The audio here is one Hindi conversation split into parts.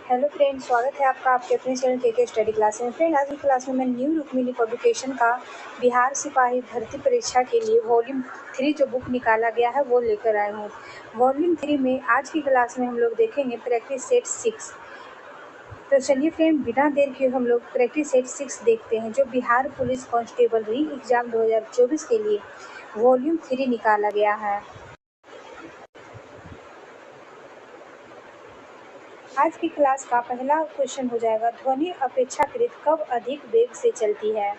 हेलो फ्रेंड, स्वागत है आपका आपके अपने चैनल के स्टडी क्लास में। फ्रेंड, आज की क्लास में मैं न्यू रुक्मिणी पब्लिकेशन का बिहार सिपाही भर्ती परीक्षा के लिए वॉल्यूम 3 जो बुक निकाला गया है वो लेकर आए हूँ। वॉल्यूम 3 में आज की क्लास में हम लोग देखेंगे प्रैक्टिस सेट 6। तो चलिए फ्रेंड, बिना देर के हम लोग प्रैक्टिस सेट 6 देखते हैं जो बिहार पुलिस कांस्टेबल री एग्ज़ाम 2024 के लिए वॉल्यूम 3 निकाला गया है। आज की क्लास का पहला क्वेश्चन हो जाएगा, ध्वनि अपेक्षाकृत कब अधिक वेग से चलती है।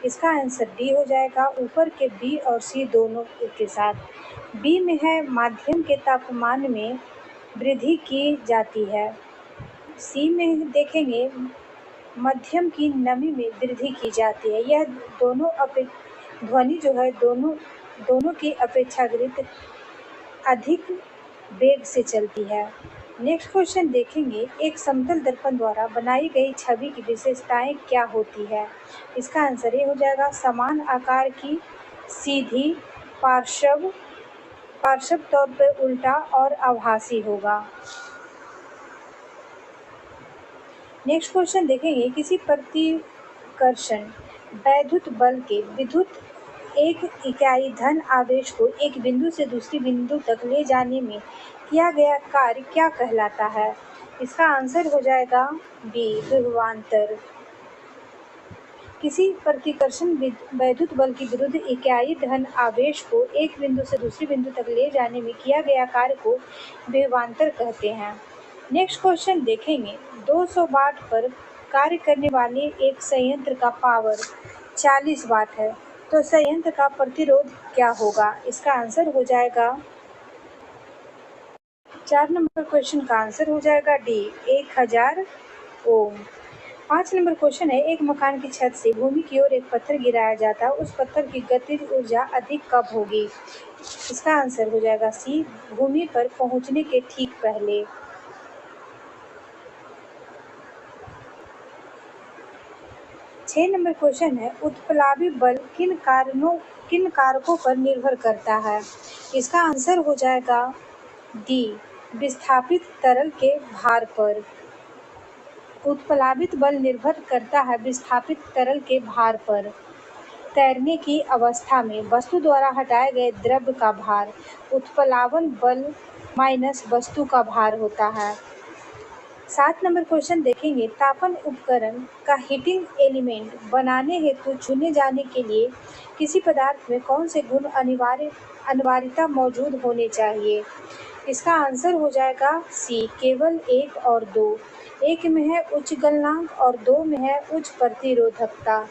इसका आंसर डी हो जाएगा, ऊपर के बी और सी दोनों के साथ। बी में है माध्यम के तापमान में वृद्धि की जाती है। सी में देखेंगे मध्यम की नमी में वृद्धि की जाती है। यह दोनों ध्वनि जो है दोनों की अपेक्षाकृत अधिक वेग से चलती है। नेक्स्ट क्वेश्चन देखेंगे, एक समतल दर्पण द्वारा बनाई गई छवि की विशेषताएं क्या होती है। इसका आंसर ये हो जाएगा, समान आकार की, सीधी, पार्श्व तौर पर उल्टा और आभासी होगा। नेक्स्ट क्वेश्चन देखेंगे, किसी प्रतिकर्षण वैद्युत बल के विद्युत एक इकाई धन आवेश को एक बिंदु से दूसरी बिंदु तक ले जाने में किया गया कार्य क्या कहलाता है। इसका आंसर हो जाएगा बी, विभवांतर। किसी प्रतिकर्षण वैद्युत बल की विरुद्ध इकाई धन आवेश को एक बिंदु से दूसरी बिंदु तक ले जाने में किया गया कार्य को विभवांतर कहते हैं। नेक्स्ट क्वेश्चन देखेंगे, 200 वाट पर कार्य करने वाले एक संयंत्र का पावर 40 वाट है, तो संयंत्र का प्रतिरोध क्या होगा। इसका आंसर हो जाएगा 4 नंबर क्वेश्चन का आंसर हो जाएगा डी, 1000 ओम। 5 नंबर क्वेश्चन है, एक मकान की छत से भूमि की ओर एक पत्थर गिराया जाता है, उस पत्थर की गतिज ऊर्जा अधिक कब होगी। इसका आंसर हो जाएगा सी, भूमि पर पहुंचने के ठीक पहले। 6 नंबर क्वेश्चन है, उत्प्लावी बल किन कारकों पर निर्भर करता है। इसका आंसर हो जाएगा डी, विस्थापित तरल के भार पर। उत्प्लावित बल निर्भर करता है विस्थापित तरल के भार पर। तैरने की अवस्था में वस्तु द्वारा हटाए गए द्रव्य का भार उत्प्लावन बल माइनस वस्तु का भार होता है। 7 नंबर क्वेश्चन देखेंगे, तापन उपकरण का हीटिंग एलिमेंट बनाने हेतु चुने जाने के लिए किसी पदार्थ में कौन से गुण अनिवार्यता मौजूद होने चाहिए। इसका आंसर हो जाएगा सी, केवल 1 और 2। 1 में है उच्च गलनांक और 2 में है उच्च प्रतिरोधकता।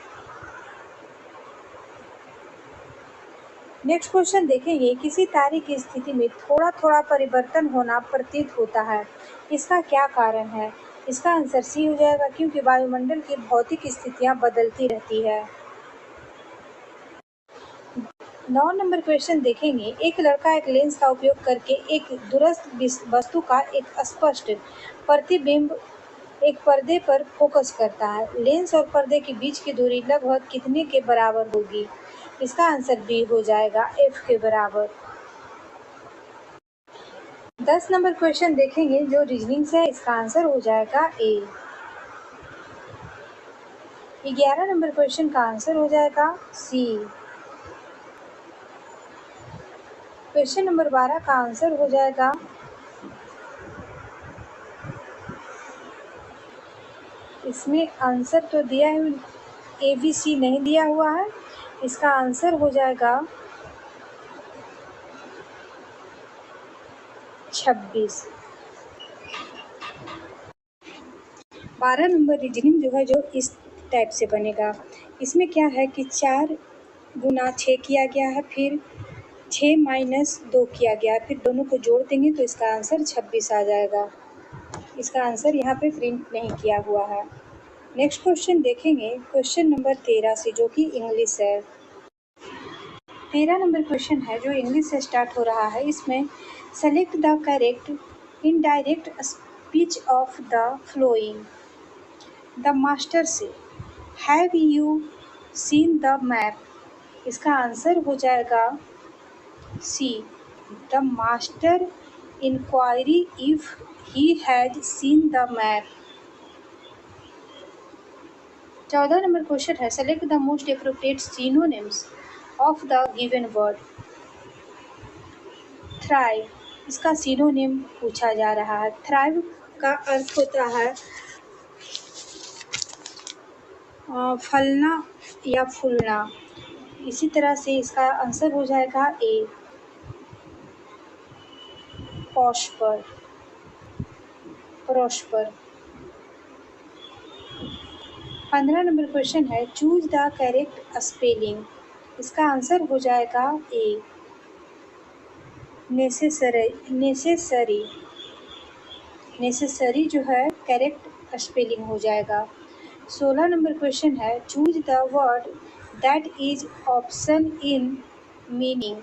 नेक्स्ट क्वेश्चन देखेंगे, किसी तारे की स्थिति में थोड़ा थोड़ा परिवर्तन होना प्रतीत होता है, इसका क्या कारण है। इसका आंसर सी हो जाएगा, क्योंकि वायुमंडल की भौतिक स्थितियां बदलती रहती है। 9 नंबर क्वेश्चन देखेंगे, एक लड़का एक लेंस का उपयोग करके एक दूरस्थ वस्तु का एक स्पष्ट प्रतिबिंब एक पर्दे पर फोकस करता है। लेंस और पर्दे के बीच की दूरी लगभग कितने के बराबर होगी। इसका आंसर बी हो जाएगा, एफ के बराबर। 10 नंबर क्वेश्चन देखेंगे जो रीजनिंग से है, इसका आंसर हो जाएगा ए। 11 नंबर क्वेश्चन का आंसर हो जाएगा सी। क्वेश्चन नंबर 12 का आंसर हो जाएगा इसमें आंसर तो दिया है, ए बी सी नहीं दिया हुआ है। इसका आंसर हो जाएगा 26। 12 नंबर रीजनिंग जो है जो इस टाइप से बनेगा। इसमें क्या है कि 4 गुना 6 किया गया है, फिर 6 माइनस 2 किया गया है, फिर दोनों को जोड़ देंगे तो इसका आंसर 26 आ जाएगा। इसका आंसर यहाँ पे प्रिंट नहीं किया हुआ है। नेक्स्ट क्वेश्चन देखेंगे, क्वेश्चन नंबर 13 से, जो कि इंग्लिश है। 13 नंबर क्वेश्चन है जो इंग्लिश से स्टार्ट हो रहा है। इसमें select the correct indirect speech of the following. The master says, have you seen the map. इसका आंसर हो जाएगा C, the master inquired if he has seen the map. 14 number question है, select the most appropriate synonyms of the given word. Thrive, इसका सिनोनिम पूछा जा रहा है। थ्राइव का अर्थ होता है फलना या फूलना। इसी तरह से इसका आंसर हो जाएगा ए, प्रॉस्पर, प्रॉस्पर। 15 नंबर क्वेश्चन है, चूज द करेक्ट स्पेलिंग। इसका आंसर हो जाएगा ए, नेसेसरी, नेसेसरी, नेसेसरी जो है करेक्ट स्पेलिंग हो जाएगा। 16 नंबर क्वेश्चन है, choose the word that is opposite in meaning.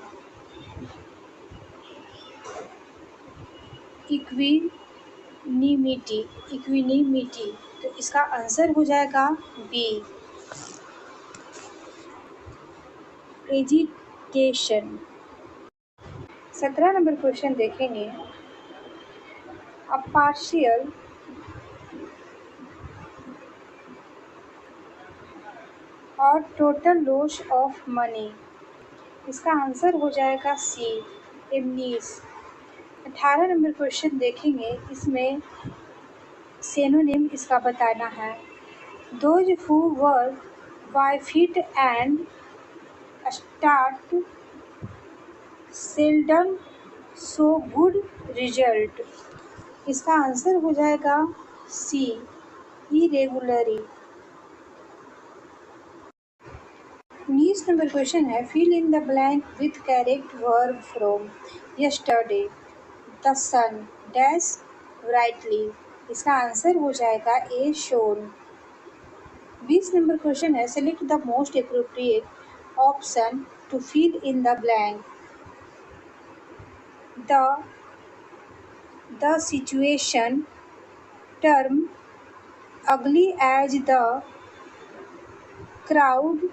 Equanimity, equanimity, तो इसका आंसर हो जाएगा बी, एजिटेशन। 17 नंबर क्वेश्चन देखेंगे, अ पार्शियल और टोटल लॉस ऑफ मनी। इसका आंसर हो जाएगा सी, एमनीस। 18 नंबर क्वेश्चन देखेंगे, इसमें सिनोनिम इसका बताना है। Those who work by fits and start seldom show good result. इसका आंसर हो जाएगा सी, इरेगुलरी। 19 नंबर क्वेश्चन है, fill in the blank with correct verb from yesterday the sun dash brightly. इसका आंसर हो जाएगा ए, शोन। 20 नंबर क्वेश्चन है, select the most appropriate option to fill in the blank. The situation turned ugly as the crowd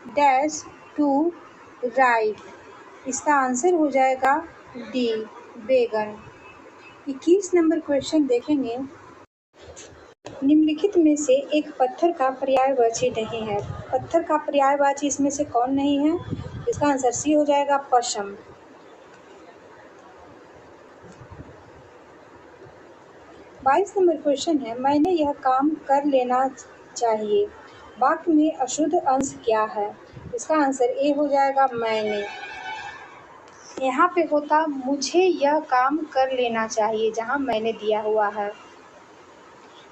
dash to right. इसका आंसर हो जाएगा डी, बेगन। 21 नंबर क्वेश्चन देखेंगे, निम्नलिखित में से एक पत्थर का पर्यायवाची नहीं है। पत्थर का पर्यायवाची इसमें से कौन नहीं है? इसका आंसर सी हो जाएगा, पशम। 22 नंबर क्वेश्चन है, मैंने यह काम कर लेना चाहिए। वाक्य में अशुद्ध अंश क्या है? इसका आंसर ए हो जाएगा, मैंने। यहाँ पे होता मुझे यह काम कर लेना चाहिए, जहाँ मैंने दिया हुआ है।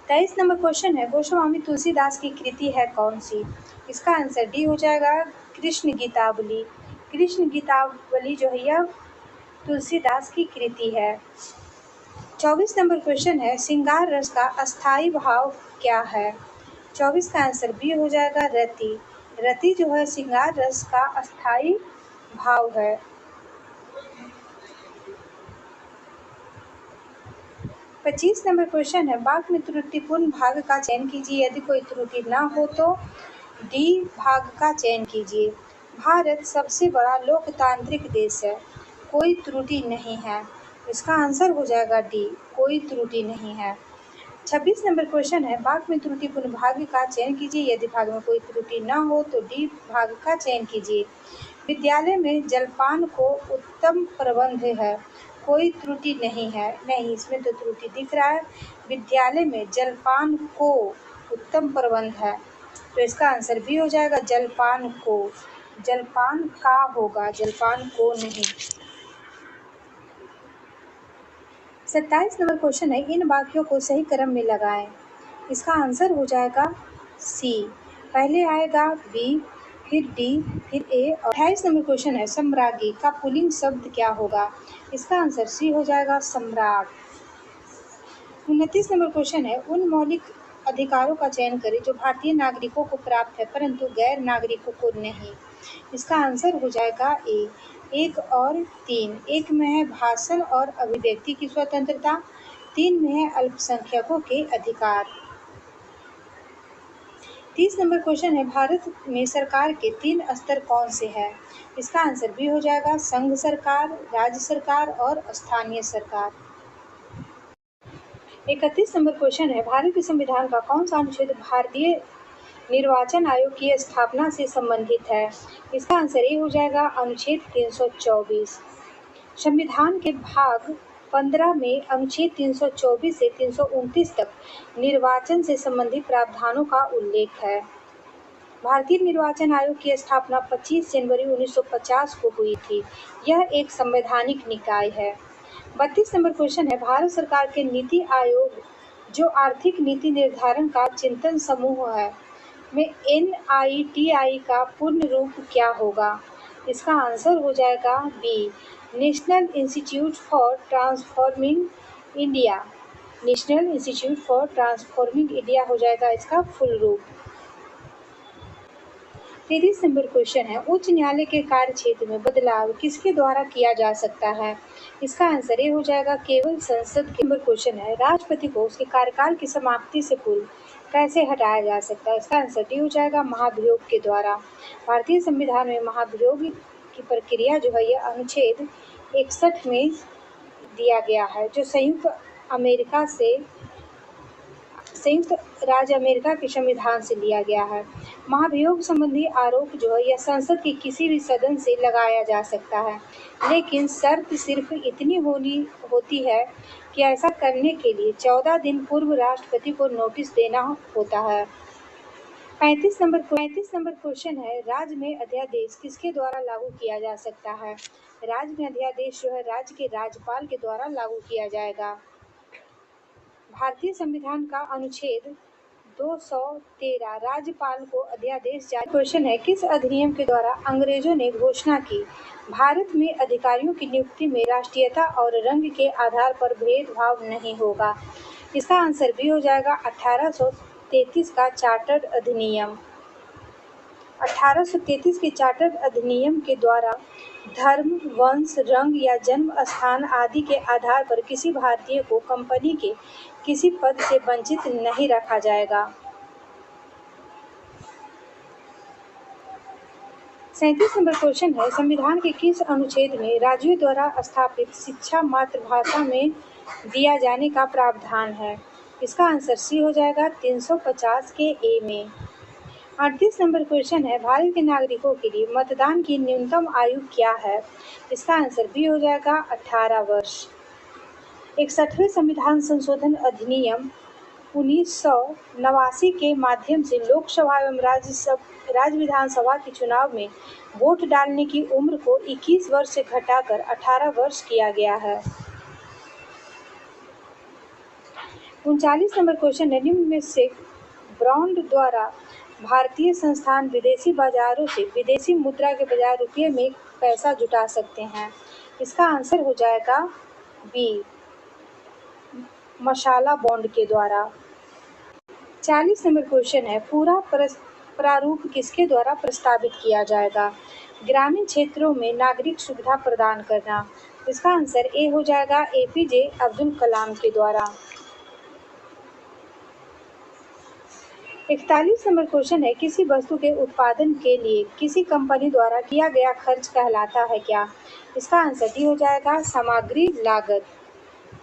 23 नंबर क्वेश्चन है, गोस्वामी तुलसीदास की कृति है कौन सी? इसका आंसर डी हो जाएगा, कृष्ण गीतावली। कृष्ण गीतावली जो है यह तुलसीदास की कृति है। 24 नंबर क्वेश्चन है, श्रृंगार रस का अस्थाई भाव क्या है? 24 का आंसर बी हो जाएगा, रति। रति जो है श्रृंगार रस का अस्थाई भाव है। 25 नंबर क्वेश्चन है, वाक्य में त्रुटिपूर्ण भाग का चयन कीजिए, यदि कोई त्रुटि ना हो तो डी भाग का चयन कीजिए। भारत सबसे बड़ा लोकतांत्रिक देश है, कोई त्रुटि नहीं है। इसका आंसर हो जाएगा डी, कोई त्रुटि नहीं है। 26 नंबर क्वेश्चन है, वाक्य में त्रुटिपूर्ण भाग का चयन कीजिए, यदि भाग में कोई त्रुटि ना हो तो डी भाग का चयन कीजिए। विद्यालय में जलपान को उत्तम प्रबंध है, कोई त्रुटि नहीं है। नहीं, इसमें तो त्रुटि दिख रहा है। विद्यालय में जलपान को उत्तम प्रबंध है, तो इसका आंसर भी हो जाएगा, जलपान को। जलपान का होगा, जलपान को नहीं। 27 नंबर क्वेश्चन है, इन वाक्यों को सही क्रम में लगाएं। इसका आंसर हो जाएगा सी, पहले आएगा बी, फिर डी, फिर ए। और 28 नंबर क्वेश्चन है, सम्राज्ञी का पुल्लिंग शब्द क्या होगा? इसका आंसर सी हो जाएगा, सम्राट। 29 नंबर क्वेश्चन है, उन मौलिक अधिकारों का चयन करें जो भारतीय नागरिकों को प्राप्त है परंतु गैर नागरिकों को नहीं। इसका आंसर हो जाएगा ए, 1 और 3। 1 में है भाषण और अभिव्यक्ति की स्वतंत्रता, 3 में है अल्पसंख्यकों के अधिकार। 30 नंबर क्वेश्चन है, भारत में सरकार के 3 स्तर कौन से हैं? इसका आंसर भी हो जाएगा, संघ सरकार, राज्य सरकार और स्थानीय सरकार। 31 नंबर क्वेश्चन है, भारत के संविधान का कौन सा अनुच्छेद भारतीय निर्वाचन आयोग की स्थापना से संबंधित है? इसका आंसर ए हो जाएगा अनुच्छेद 324। संविधान के भाग 15 में अनुच्छेद 324 से 329 तक निर्वाचन से संबंधित प्रावधानों का उल्लेख है। भारतीय निर्वाचन आयोग की स्थापना 25 जनवरी 1950 को हुई थी। यह एक संवैधानिक निकाय है। 32 नंबर क्वेश्चन है, भारत सरकार के नीति आयोग जो आर्थिक नीति निर्धारण का चिंतन समूह है में NITI का पूर्ण रूप क्या होगा? इसका आंसर हो जाएगा B, national institute for transforming India. नेशनल इंस्टीट्यूट फॉर ट्रांसफॉर्मिंग इंडिया हो जाएगा इसका फुल रूप। 33 नंबर क्वेश्चन है, उच्च न्यायालय के कार्य क्षेत्र में बदलाव किसके द्वारा किया जा सकता है? इसका आंसर ये हो जाएगा केवल संसद के। नंबर क्वेश्चन है, राष्ट्रपति को उसके कार्यकाल की समाप्ति से पूर्व कैसे हटाया जा सकता है? इसका आंसर डी हो जाएगा महाभियोग के द्वारा। भारतीय संविधान में महाभियोग की प्रक्रिया जो है यह अनुच्छेद 61 में दिया गया है, जो संयुक्त राज्य अमेरिका के संविधान से लिया गया है। महाभियोग संबंधी आरोप जो है यह संसद के किसी भी सदन से लगाया जा सकता है, लेकिन शर्त सिर्फ इतनी होती है कि ऐसा करने के लिए 14 दिन पूर्व राष्ट्रपति को नोटिस देना होता है। 35 नंबर क्वेश्चन है, राज्य में अध्यादेश किसके द्वारा लागू किया जा सकता है? राज्य में अध्यादेश जो है राज्य के राज्यपाल के द्वारा लागू किया जाएगा। भारतीय संविधान का अनुच्छेद 213 राज्यपाल को अध्यादेश जारी। क्वेश्चन है, किस अधिनियम के द्वारा अंग्रेजों ने घोषणा की भारत में अधिकारियों की नियुक्ति में राष्ट्रीयता और रंग के आधार पर भेदभाव नहीं होगा? इसका आंसर भी हो जाएगा 1833 का चार्टर्ड अधिनियम। 1833 के चार्टर्ड अधिनियम के द्वारा धर्म, वंश, रंग या जन्म स्थान आदि के आधार पर किसी भारतीय को कंपनी के किसी पद से वंचित नहीं रखा जाएगा। 37 नंबर क्वेश्चन है, संविधान के किस अनुच्छेद में राज्यों द्वारा स्थापित शिक्षा मातृभाषा में दिया जाने का प्रावधान है? इसका आंसर सी हो जाएगा 350 के ए में। 38 नंबर क्वेश्चन है, भारत के नागरिकों के लिए मतदान की न्यूनतम आयु क्या है? इसका आंसर बी हो जाएगा 18 वर्ष। 61वें संविधान संशोधन अधिनियम 1989 के माध्यम से लोकसभा एवं राज्य विधानसभा के चुनाव में वोट डालने की उम्र को 21 वर्ष से घटाकर 18 वर्ष किया गया है। 39 नंबर क्वेश्चन है, निम्न में से बॉन्ड द्वारा भारतीय संस्थान विदेशी बाजारों से विदेशी मुद्रा के बजाय रुपये में पैसा जुटा सकते हैं? इसका आंसर हो जाएगा बी, मसाला बॉन्ड के द्वारा। 40 नंबर क्वेश्चन है, पूरा प्रारूप किसके द्वारा प्रस्तावित किया जाएगा? ग्रामीण क्षेत्रों में नागरिक सुविधा प्रदान करना। इसका आंसर ए हो जाएगा APJ अब्दुल कलाम के द्वारा। 41 नंबर क्वेश्चन है, किसी वस्तु के उत्पादन के लिए किसी कंपनी द्वारा किया गया खर्च कहलाता है क्या? इसका आंसर डी हो जाएगा सामग्री लागत।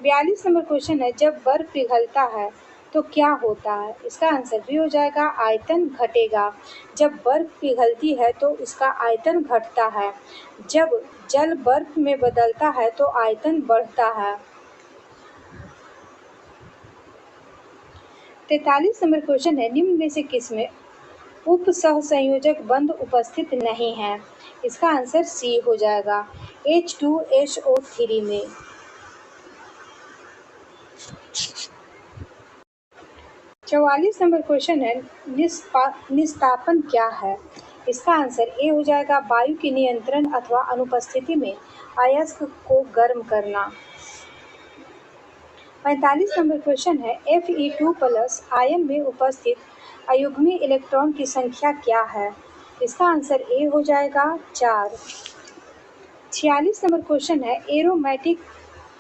42 नंबर क्वेश्चन है, जब बर्फ पिघलता है तो क्या होता है? इसका आंसर भी हो जाएगा आयतन घटेगा। जब बर्फ पिघलती है तो इसका आयतन घटता है। जब जल बर्फ में बदलता है तो आयतन बढ़ता है। 43 नंबर क्वेश्चन है, निम्न में से किसमें उप सहसंयोजक बंध उपस्थित नहीं है? इसका आंसर सी हो जाएगा H2SO3 में। 44 नंबर क्वेश्चन है, निस्तापन क्या है? इसका आंसर ए हो जाएगा वायु के नियंत्रण अथवा अनुपस्थिति में अयस्क को गर्म करना। 45 नंबर क्वेश्चन है, Fe2+ आयन में उपस्थित अयुग्मी इलेक्ट्रॉन की संख्या क्या है? इसका आंसर ए हो जाएगा 4। 46 नंबर क्वेश्चन है, एरोमेटिक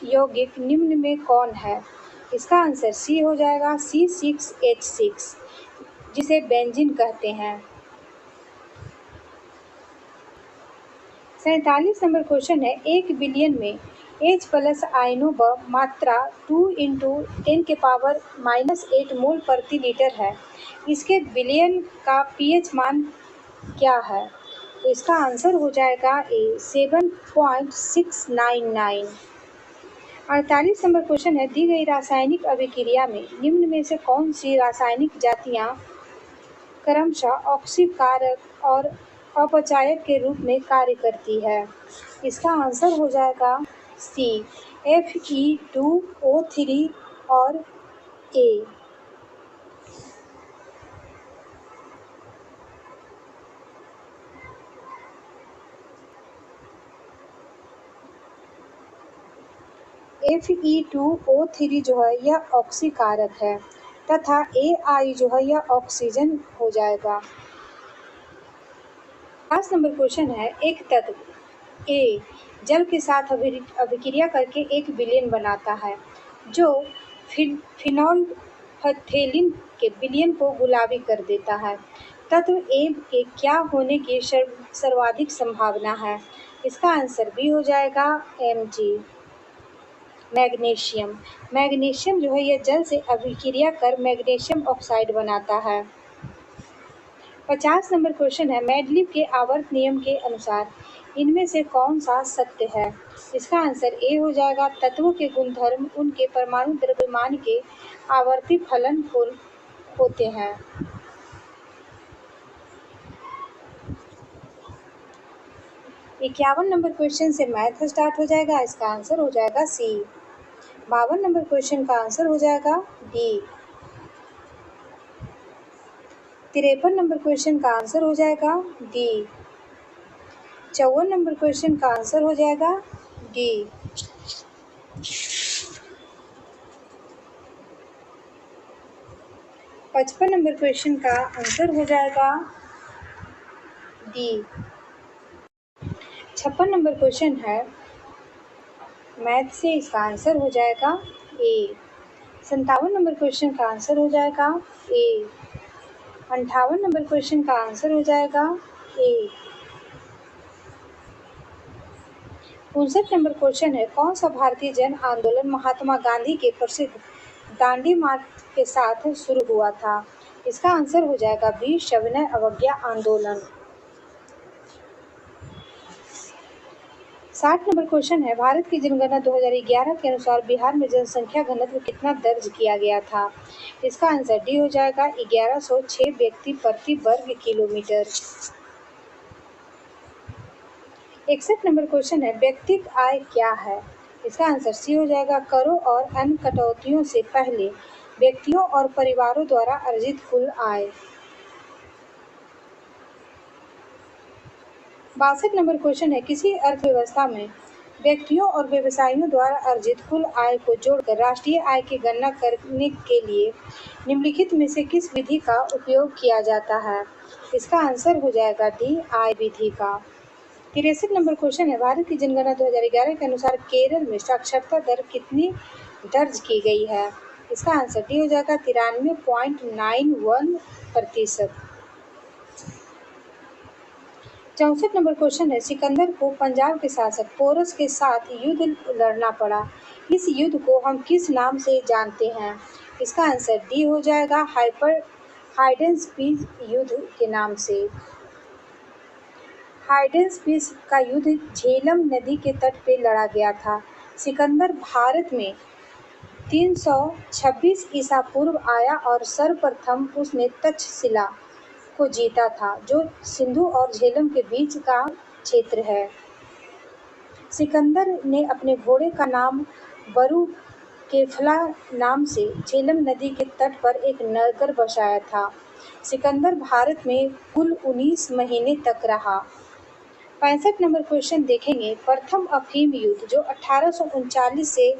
यौगिक निम्न में कौन है? इसका आंसर सी हो जाएगा C6H6, जिसे बेंजीन कहते हैं। 47 नंबर क्वेश्चन है, 1 बिलियन में एच प्लस आयनों व मात्रा 2 × 10⁻⁻8 मोल प्रति लीटर है। इसके विलयन का पीएच मान क्या है? तो इसका आंसर हो जाएगा ए 7.699। 48 नंबर क्वेश्चन है, दी गई रासायनिक अभिक्रिया में निम्न में से कौन सी रासायनिक जातियां क्रमशः ऑक्सीकारक और अपचायक के रूप में कार्य करती है? इसका आंसर हो जाएगा सी Fe2O3 और ए। Fe2O3 जो है यह ऑक्सीकारक है तथा Ai जो है यह ऑक्सीजन हो जाएगा। 5 नंबर क्वेश्चन है, एक तत्व ए जल के साथ अभिक्रिया करके एक विलयन बनाता है जो फिनोल्फथेलिन के विलयन को गुलाबी कर देता है। तत्व ए के क्या होने की सर्वाधिक संभावना है? इसका आंसर बी हो जाएगा Mg, मैग्नीशियम। मैग्नीशियम जो है यह जल से अभिक्रिया कर मैग्नीशियम ऑक्साइड बनाता है। 50 नंबर क्वेश्चन है, मेंडलीव के आवर्त नियम के अनुसार इनमें से कौन सा सत्य है? इसका आंसर ए हो जाएगा, तत्वों के गुणधर्म उनके परमाणु द्रव्यमान के आवर्ती फलन होते हैं। 51 नंबर क्वेश्चन से मैथ स्टार्ट हो जाएगा। इसका आंसर हो जाएगा सी। 52 नंबर क्वेश्चन का आंसर हो जाएगा डी। 53 नंबर क्वेश्चन का आंसर हो जाएगा डी। 54 नंबर क्वेश्चन का आंसर हो जाएगा डी। 55 नंबर क्वेश्चन का आंसर हो जाएगा डी। 56 नंबर क्वेश्चन है मैथ से, इसका आंसर हो जाएगा ए। 57 नंबर क्वेश्चन का आंसर हो जाएगा ए। 58 नंबर क्वेश्चन का आंसर हो जाएगा ए। 59 नंबर क्वेश्चन है, कौन सा भारतीय जन आंदोलन महात्मा गांधी के प्रसिद्ध दांडी मार्च के साथ शुरू हुआ था? इसका आंसर हो जाएगा बी, सविनय अवज्ञा आंदोलन। 60 नंबर क्वेश्चन है, भारत की जनगणना 2011 के अनुसार बिहार में जनसंख्या घनत्व कितना दर्ज किया गया था? इसका आंसर डी हो जाएगा 1106 व्यक्ति प्रति वर्ग किलोमीटर। 61 नंबर क्वेश्चन है, व्यक्तिगत आय क्या है? इसका आंसर सी हो जाएगा, करों और अन्य कटौतियों से पहले व्यक्तियों और परिवारों द्वारा अर्जित कुल आय। 62 नंबर क्वेश्चन है, किसी अर्थव्यवस्था में व्यक्तियों और व्यवसायियों द्वारा अर्जित कुल आय को जोड़कर राष्ट्रीय आय की गणना करने के लिए निम्नलिखित में से किस विधि का उपयोग किया जाता है? इसका आंसर हो जाएगा डी, आय विधि का। 63 नंबर क्वेश्चन है, भारत की जनगणना 2011 के अनुसार केरल में साक्षरता दर कितनी दर्ज की गई है? इसका आंसर डी हो जाएगा 93.91%। 64 नंबर क्वेश्चन है, सिकंदर को पंजाब के शासक पोरस के साथ युद्ध लड़ना पड़ा। इस युद्ध को हम किस नाम से जानते हैं? इसका आंसर डी हो जाएगा हाइडेंस-पीस युद्ध के नाम से। हाइडेंस-पीस का युद्ध झेलम नदी के तट पर लड़ा गया था। सिकंदर भारत में 326 ईसा पूर्व आया और सर्वप्रथम उसने तक्षशिला को जीता था, जो सिंधु और झेलम के बीच का क्षेत्र है। सिकंदर ने अपने घोड़े का नाम बरू केफला नाम से झेलम नदी के तट पर एक नगर बसाया था। सिकंदर भारत में कुल 19 महीने तक रहा। 65 नंबर क्वेश्चन देखेंगे, प्रथम अफीम युद्ध जो 1839 से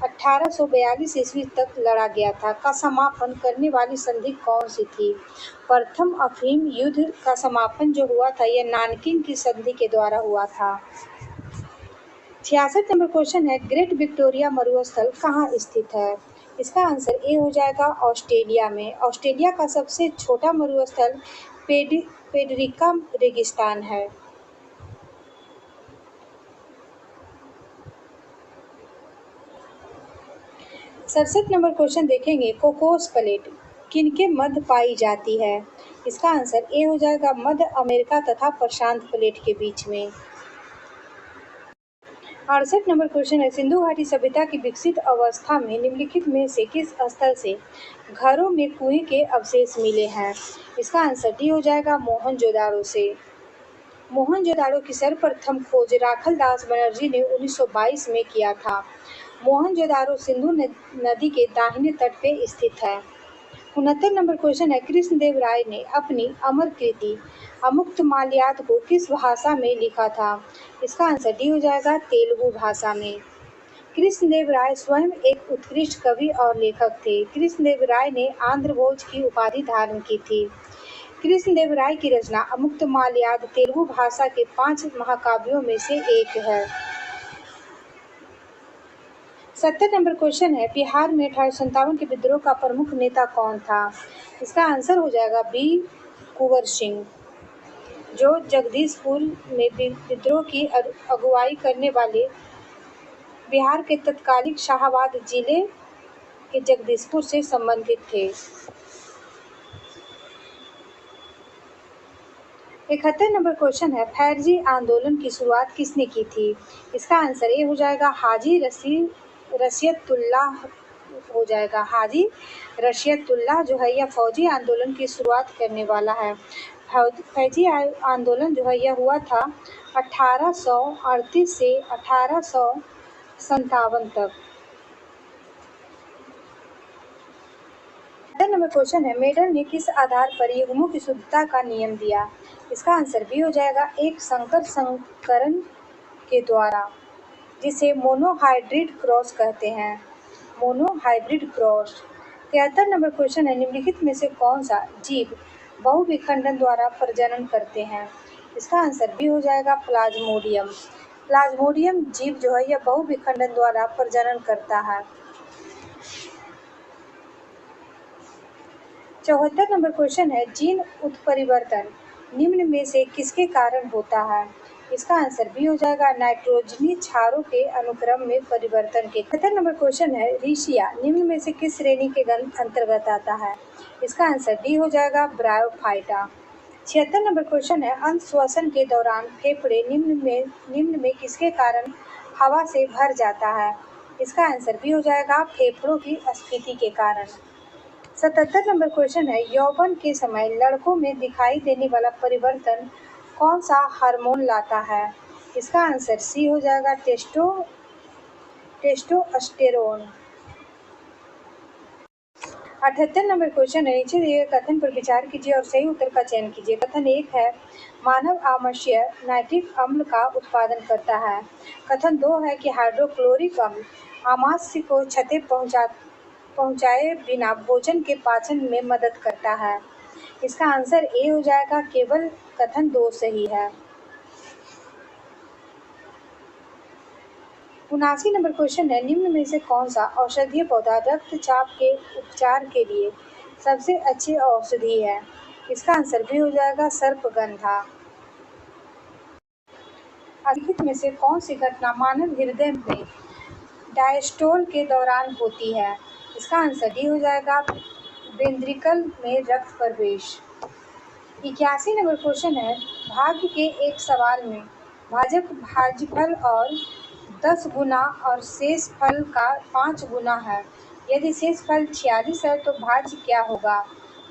1842 ईस्वी तक लड़ा गया था का समापन करने वाली संधि कौन सी थी? प्रथम अफीम युद्ध का समापन जो हुआ था यह नानकिंग की संधि के द्वारा हुआ था। 66 नंबर क्वेश्चन है, ग्रेट विक्टोरिया मरुस्थल कहाँ स्थित है? इसका आंसर ए हो जाएगा ऑस्ट्रेलिया में। ऑस्ट्रेलिया का सबसे छोटा मरुस्थल पेडरिका रेगिस्तान है। 67 नंबर क्वेश्चन देखेंगे, कोकोस प्लेट किनके मध्य पाई जाती है? इसका आंसर ए हो जाएगा मध्य अमेरिका तथा प्रशांत प्लेट के बीच में। 68 नंबर क्वेश्चन है, सिंधु घाटी सभ्यता की विकसित अवस्था में निम्नलिखित में से किस स्थल से घरों में कुएं के अवशेष मिले हैं? इसका आंसर डी हो जाएगा मोहनजोदाड़ो से। मोहनजोदाड़ो की सर्वप्रथम खोज राखलदास बनर्जी ने 1922 में किया था। मोहनजोदाड़ो सिंधु नदी के दाहिने तट पे स्थित है। 69 नंबर क्वेश्चन है, कृष्णदेव राय ने अपनी अमर कृति अमुक्तमाल्याद को किस भाषा में लिखा था? इसका आंसर डी हो जाएगा तेलुगु भाषा में। कृष्णदेव राय स्वयं एक उत्कृष्ट कवि और लेखक थे। कृष्णदेव राय ने आंध्र भोज की उपाधि धारण की थी। कृष्णदेव राय की रचना अमुक्तमाल्याद तेलुगु भाषा के 5 महाकाव्यों में से एक है। 70 नंबर क्वेश्चन है, बिहार में 1857 के विद्रोह का प्रमुख नेता कौन था? इसका आंसर हो जाएगा बी कुंवर सिंह, जो जगदीशपुर में विद्रोह की अगुवाई करने वाले बिहार के तत्कालीन शाहाबाद जिले के जगदीशपुर से संबंधित थे। 71 नंबर क्वेश्चन है, फैजी आंदोलन की शुरुआत किसने की थी? इसका आंसर ये हो जाएगा हाजी रशियतुल्लाह हो जाएगा। हाजी रशियतुल्लाह जो है यह फौजी आंदोलन की शुरुआत करने वाला है। फौजी आंदोलन जो है यह हुआ था 1838 से 1857 तक। नंबर क्वेश्चन है, मेडल ने किस आधार पर युग्मों की शुद्धता का नियम दिया? इसका आंसर बी हो जाएगा एक संकर संकरण के द्वारा, जिसे मोनोहाइब्रिड क्रॉस कहते हैं। Monohybrid cross. 73 नंबर क्वेश्चन है, निम्नलिखित में से कौन सा जीव बहुविखंडन द्वारा प्रजनन करते हैं? इसका आंसर बी हो जाएगा प्लाज्मोडियम। प्लाज्मोडियम जीव जो है यह बहुविखंडन द्वारा प्रजनन करता है। 74 नंबर क्वेश्चन है, जीन उत्परिवर्तन निम्न में से किसके कारण होता है? इसका आंसर बी हो जाएगा नाइट्रोजनी क्षारों के अनुक्रम में परिवर्तन के। 75 नंबर क्वेश्चन है, रीशिया निम्न में से किस श्रेणी के गंध अंतर्गत आता है? इसका आंसर डी हो जाएगा ब्रायोफाइटा। 76 नंबर क्वेश्चन है, अंतःश्वसन के दौरान फेफड़े निम्न में किसके कारण हवा से भर जाता है? इसका आंसर बी हो जाएगा फेफड़ों की स्फीति के कारण। 77 नंबर क्वेश्चन है, यौवन के समय लड़कों में दिखाई देने वाला परिवर्तन कौन सा हार्मोन लाता है? इसका आंसर सी हो जाएगा टेस्टोस्टेरोन। 78 नंबर क्वेश्चन है, नीचे दिए गए कथन पर विचार कीजिए और सही उत्तर का चयन कीजिए। कथन 1 है, मानव आमाशय नाइट्रिक अम्ल का उत्पादन करता है। कथन 2 है कि हाइड्रोक्लोरिक अम्ल आमाशय को क्षति पहुंचाए बिना भोजन के पाचन में मदद करता है। इसका आंसर ए हो जाएगा, केवल कथन 2 सही है। 79 नंबर क्वेश्चन है, निम्न में से कौन सा औषधीय पौधा रक्तचाप के उपचार के लिए सबसे अच्छी औषधि है? इसका आंसर भी हो जाएगा सर्पगंधा। निम्नलिखित में से कौन सी घटना मानव हृदय में डायस्टोल के दौरान होती है? इसका आंसर डी हो जाएगा वेंट्रिकल में रक्त प्रवेश। 81 नंबर क्वेश्चन है, भाग्य के एक सवाल में भाजक भाजफल और 10 गुना और शेष फल का 5 गुना है। यदि शेष फल 46 है तो भाज्य क्या होगा?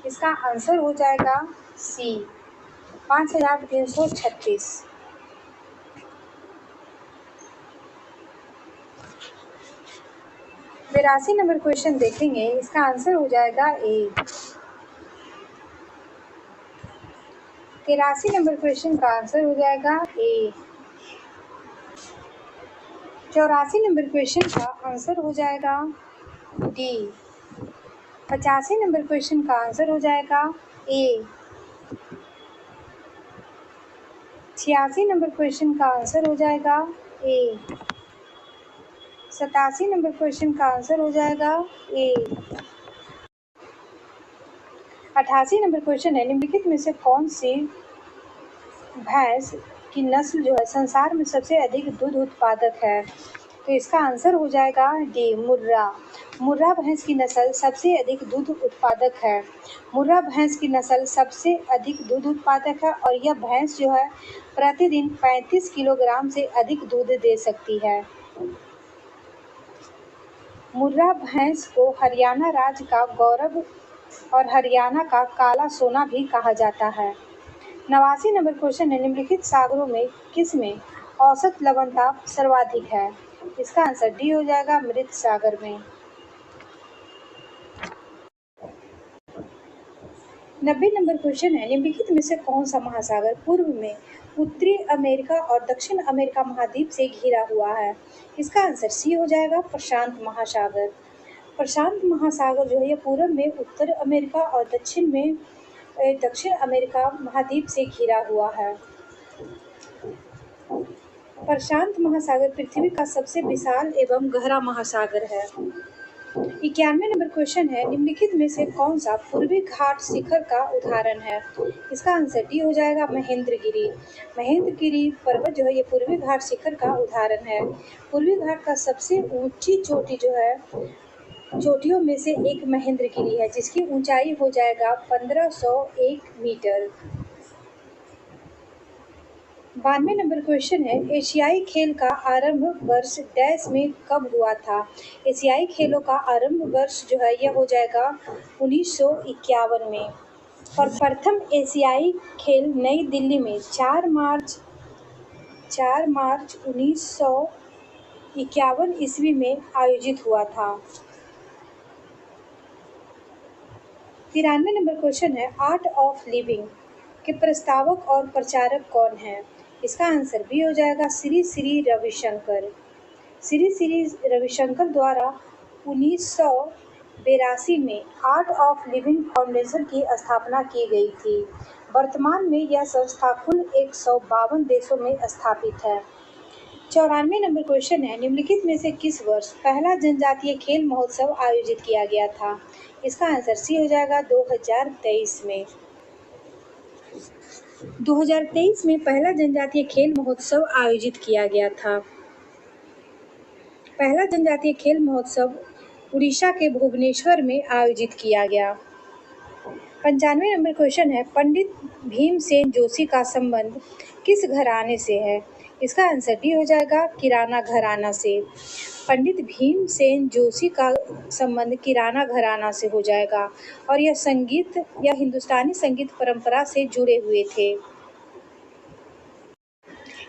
इसका आंसर हो जाएगा सी 5336। 82 नंबर क्वेश्चन देखेंगे, इसका आंसर हो जाएगा ए। 83 नंबर क्वेश्चन का आंसर हो जाएगा ए। 84 नंबर क्वेश्चन का आंसर हो जाएगा डी। 85 नंबर क्वेश्चन का आंसर हो जाएगा ए। 86 नंबर क्वेश्चन का आंसर हो जाएगा ए। 87 नंबर क्वेश्चन का आंसर हो जाएगा ए। 88 नंबर क्वेश्चन है, निम्नलिखित में से कौन सी भैंस की नस्ल जो है संसार में सबसे अधिक दूध उत्पादक है? तो इसका आंसर हो जाएगा डी मुर्रा। मुर्रा भैंस की नस्ल सबसे अधिक दूध उत्पादक है। मुर्रा भैंस की नस्ल सबसे अधिक दूध उत्पादक है और यह भैंस जो है प्रतिदिन 35 किलोग्राम से अधिक दूध दे सकती है। मुर्रा भैंस को हरियाणा राज्य का गौरव और हरियाणा का काला सोना भी कहा जाता है। 89 नंबर क्वेश्चन है, निम्नलिखित सागरों में किस में औसत लवणता सर्वाधिक है? इसका आंसर डी हो जाएगा, मृत सागर में। 90 नंबर क्वेश्चन है, निम्नलिखित में से कौन सा महासागर पूर्व में उत्तरी अमेरिका और दक्षिण अमेरिका महाद्वीप से घिरा हुआ है? इसका आंसर सी हो जाएगा, प्रशांत महासागर। प्रशांत महासागर जो है यह पूर्व में उत्तर अमेरिका और दक्षिण अमेरिका महाद्वीप से घिरा हुआ है। प्रशांत महासागर पृथ्वी का सबसे विशाल एवं गहरा महासागर है। 91 नंबर क्वेश्चन है, निम्नलिखित में से कौन सा पूर्वी घाट शिखर का उदाहरण है? इसका आंसर डी हो जाएगा, महेंद्रगिरी। महेंद्रगिरी पर्वत जो है ये पूर्वी घाट शिखर का उदाहरण है। पूर्वी घाट का सबसे ऊंची चोटी जो है चोटियों में से एक महेंद्रगिरी है, जिसकी ऊंचाई हो जाएगा 1501 मीटर। 92 नंबर क्वेश्चन है, एशियाई खेल का आरंभ वर्ष डैश में कब हुआ था? एशियाई खेलों का आरंभ वर्ष जो है यह हो जाएगा 1951 में। और प्रथम एशियाई खेल नई दिल्ली में 4 मार्च 1951 ईस्वी में आयोजित हुआ था। 93 नंबर क्वेश्चन है, आर्ट ऑफ लिविंग के प्रस्तावक और प्रचारक कौन है? इसका आंसर बी हो जाएगा, श्री श्री रविशंकर। श्री श्री रविशंकर द्वारा 1982 में आर्ट ऑफ लिविंग फाउंडेशन की स्थापना की गई थी। वर्तमान में यह संस्था कुल 152 देशों में स्थापित है। 94 नंबर क्वेश्चन है, निम्नलिखित में से किस वर्ष पहला जनजातीय खेल महोत्सव आयोजित किया गया था? इसका आंसर सी हो जाएगा, 2023 में। 2023 में पहला जनजातीय खेल महोत्सव आयोजित किया गया था। पहला जनजातीय खेल महोत्सव उड़ीसा के भुवनेश्वर में आयोजित किया गया। 95 नंबर क्वेश्चन है, पंडित भीमसेन जोशी का संबंध किस घराने से है? इसका आंसर डी हो जाएगा, किराना घराना से। पंडित भीमसेन जोशी का संबंध किराना घराना से हो जाएगा और यह हिंदुस्तानी संगीत परंपरा से जुड़े हुए थे।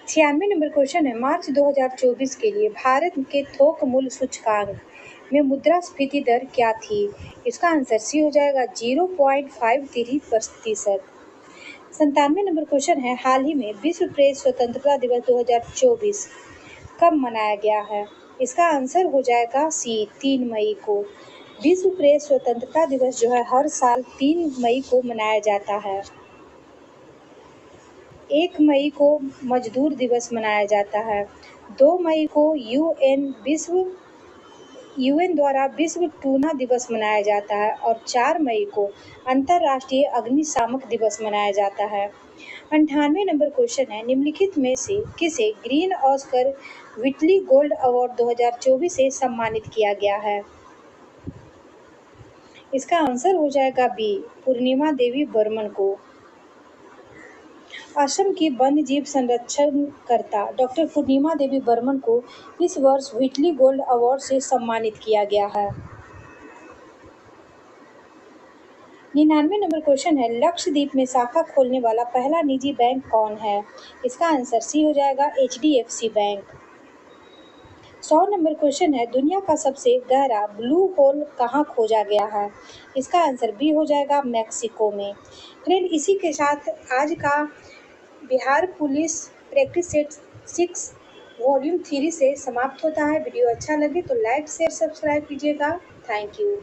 96 नंबर क्वेश्चन है, मार्च 2024 के लिए भारत के थोक मूल्य सूचकांक में मुद्रास्फीति दर क्या थी? इसका आंसर सी हो जाएगा, 0.53%। 97 नंबर क्वेश्चन है, हाल ही में विश्व प्रेस स्वतंत्रता दिवस 2024 कब मनाया गया है? इसका आंसर हो जाएगा सी, 3 मई को। विश्व प्रेस स्वतंत्रता दिवस जो है हर साल 3 मई को मनाया जाता है। 1 मई को मजदूर दिवस मनाया जाता है। 2 मई को यूएन द्वारा विश्व टूना दिवस मनाया जाता है और 4 मई को अंतर्राष्ट्रीय अग्निशामक दिवस मनाया जाता है। 98 नंबर क्वेश्चन है, निम्नलिखित में से किसे green Oscar Whitley gold award 2024 से सम्मानित किया गया है? इसका आंसर हो जाएगा बी, पूर्णिमा देवी बर्मन को। असम की वन्य जीव संरक्षणकर्ता डॉक्टर पूर्णिमा देवी बर्मन को इस वर्ष व्हिटली गोल्ड अवार्ड से सम्मानित किया गया है। 99 नंबर क्वेश्चन है, लक्षद्वीप में शाखा खोलने वाला पहला निजी बैंक कौन है? इसका आंसर सी हो जाएगा, HDFC बैंक। 100 नंबर क्वेश्चन है, दुनिया का सबसे गहरा ब्लू होल कहाँ खोजा गया है? इसका आंसर बी हो जाएगा, मैक्सिको में। फ्रेंड, इसी के साथ आज का Bihar police practice set 6 volume 3 से समाप्त होता है। वीडियो अच्छा लगे तो लाइक शेयर सब्सक्राइब कीजिएगा। Thank you.